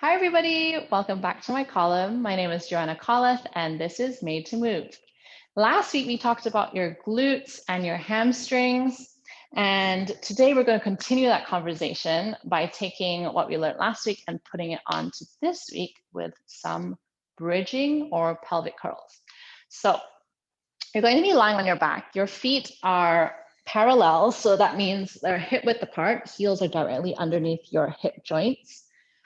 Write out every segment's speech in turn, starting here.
Hi, everybody. Welcome back to my column. My name is Joanna Koleth, and this is Made to Move. Last week, we talked about your glutes and your hamstrings. And today, we're going to continue that conversation by taking what we learned last week and putting it on to this week with some bridging or pelvic curls. So you're going to be lying on your back. Your feet are parallel, so that means they're hip width apart. Heels are directly underneath your hip joints.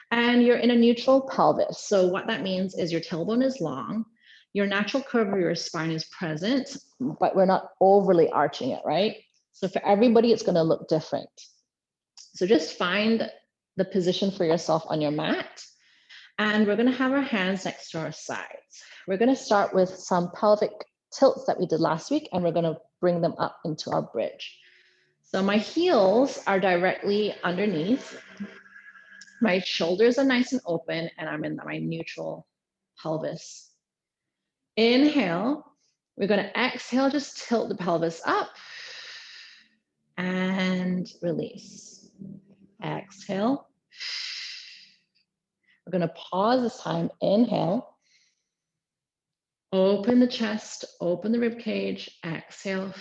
And you're in a neutral pelvis. So what that means is your tailbone is long, your natural curve of your spine is present, but we're not overly arching it, right? So for everybody, it's gonna look different. So just find the position for yourself on your mat. And we're gonna have our hands next to our sides. We're gonna start with some pelvic tilts that we did last week, and we're gonna bring them up into our bridge. So my heels are directly underneath. My shoulders are nice and open, and I'm in my neutral pelvis. Inhale. We're going to exhale, just tilt the pelvis up and release. Exhale. We're going to pause this time. Inhale. Open the chest, open the rib cage. Exhale.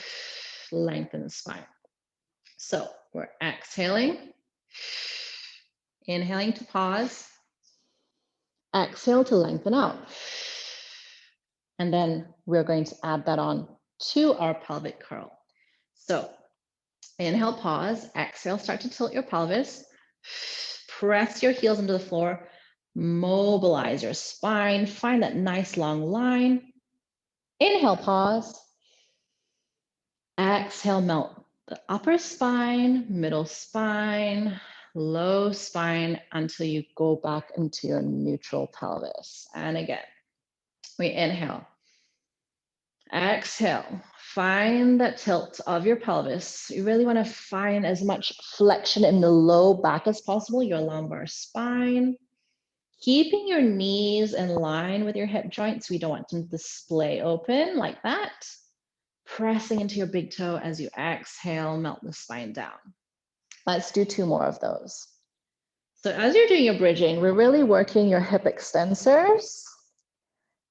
Lengthen the spine. So we're exhaling. Inhaling to pause. Exhale to lengthen out. And then we're going to add that on to our pelvic curl. So inhale, pause, exhale, start to tilt your pelvis, press your heels into the floor, mobilize your spine, find that nice long line. Inhale, pause. Exhale, melt the upper spine, middle spine, low spine until you go back into your neutral pelvis. And again, we inhale. Exhale, find that tilt of your pelvis. You really want to find as much flexion in the low back as possible, your lumbar spine. Keeping your knees in line with your hip joints. We don't want them to splay open like that. Pressing into your big toe as you exhale, melt the spine down. Let's do 2 more of those. So as you're doing your bridging, we're really working your hip extensors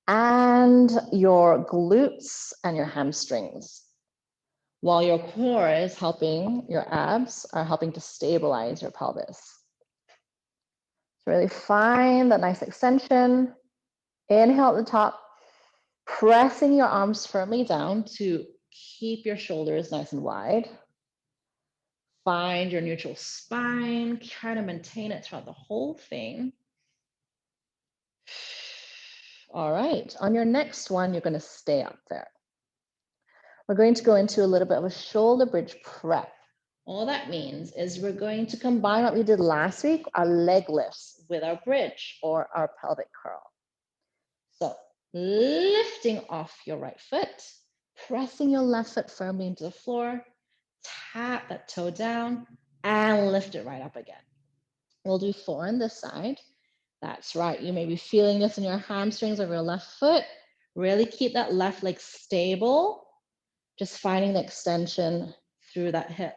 and your glutes and your hamstrings, while your core is helping, your abs are helping to stabilize your pelvis. So really find that nice extension. Inhale at the top, pressing your arms firmly down to keep your shoulders nice and wide. Find your neutral spine, try to maintain it throughout the whole thing. All right, on your next one, you're going to stay up there. We're going to go into a little bit of a shoulder bridge prep. All that means is we're going to combine what we did last week, our leg lifts, with our bridge or our pelvic curl. So lifting off your right foot, pressing your left foot firmly into the floor, tap that toe down and lift it right up again. We'll do 4 on this side. That's right. You may be feeling this in your hamstrings of your left foot. Really keep that left leg stable. Just finding the extension through that hip.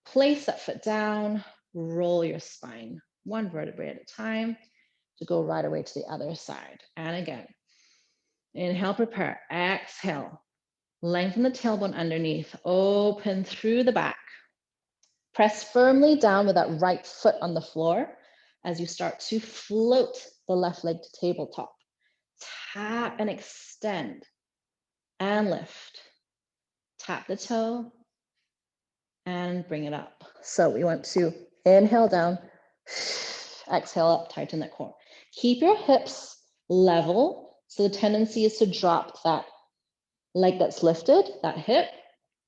Place that foot down, roll your spine 1 vertebrae at a time to go right away to the other side. And again, inhale, prepare, exhale. Lengthen the tailbone underneath, open through the back. Press firmly down with that right foot on the floor as you start to float the left leg to tabletop. Tap and extend and lift. Tap the toe and bring it up. So we want to inhale down, exhale up, tighten that core. Keep your hips level. So the tendency is to drop that leg that's lifted, that hip.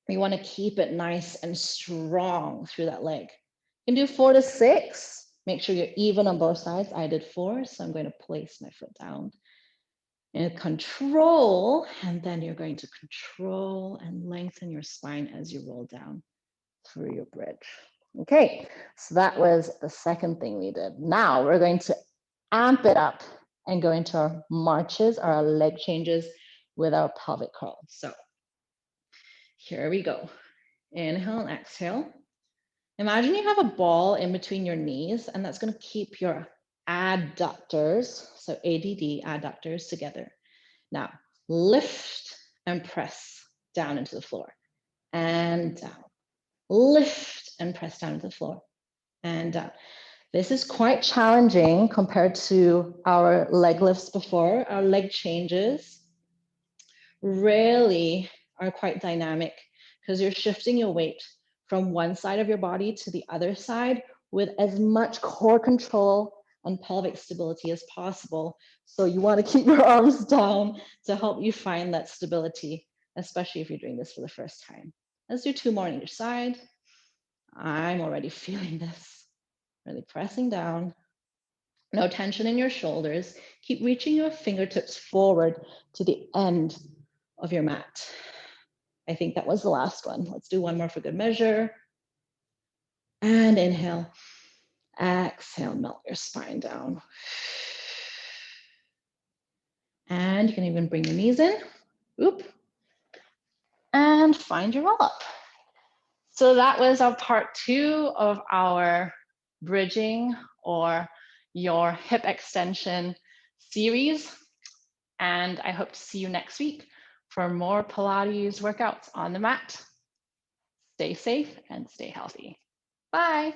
You want to keep it nice and strong through that leg. You can do 4 to 6. Make sure you're even on both sides. I did 4, so I'm going to place my foot down. And control, and then you're going to control and lengthen your spine as you roll down through your bridge. Okay, so that was the second thing we did. Now we're going to amp it up and go into our marches, or our leg changes with our pelvic curl. So here we go. Inhale and exhale. Imagine you have a ball in between your knees, and that's going to keep your adductors, so ADD, adductors together. Now, lift and press down into the floor and down. Lift and press down to the floor and down. This is quite challenging compared to our leg lifts before. Our leg changes really are quite dynamic because you're shifting your weight from one side of your body to the other side with as much core control and pelvic stability as possible. So you want to keep your arms down to help you find that stability, especially if you're doing this for the first time. Let's do 2 more on each side. I'm already feeling this, really pressing down. No tension in your shoulders. Keep reaching your fingertips forward to the end of your mat. I think that was the last one. Let's do one more for good measure. And inhale. Exhale, melt your spine down. And you can even bring your knees in. Oop. And find your roll up. So that was our part 2 of our bridging or your hip extension series. And I hope to see you next week for more Pilates workouts on the mat. Stay safe and stay healthy. Bye.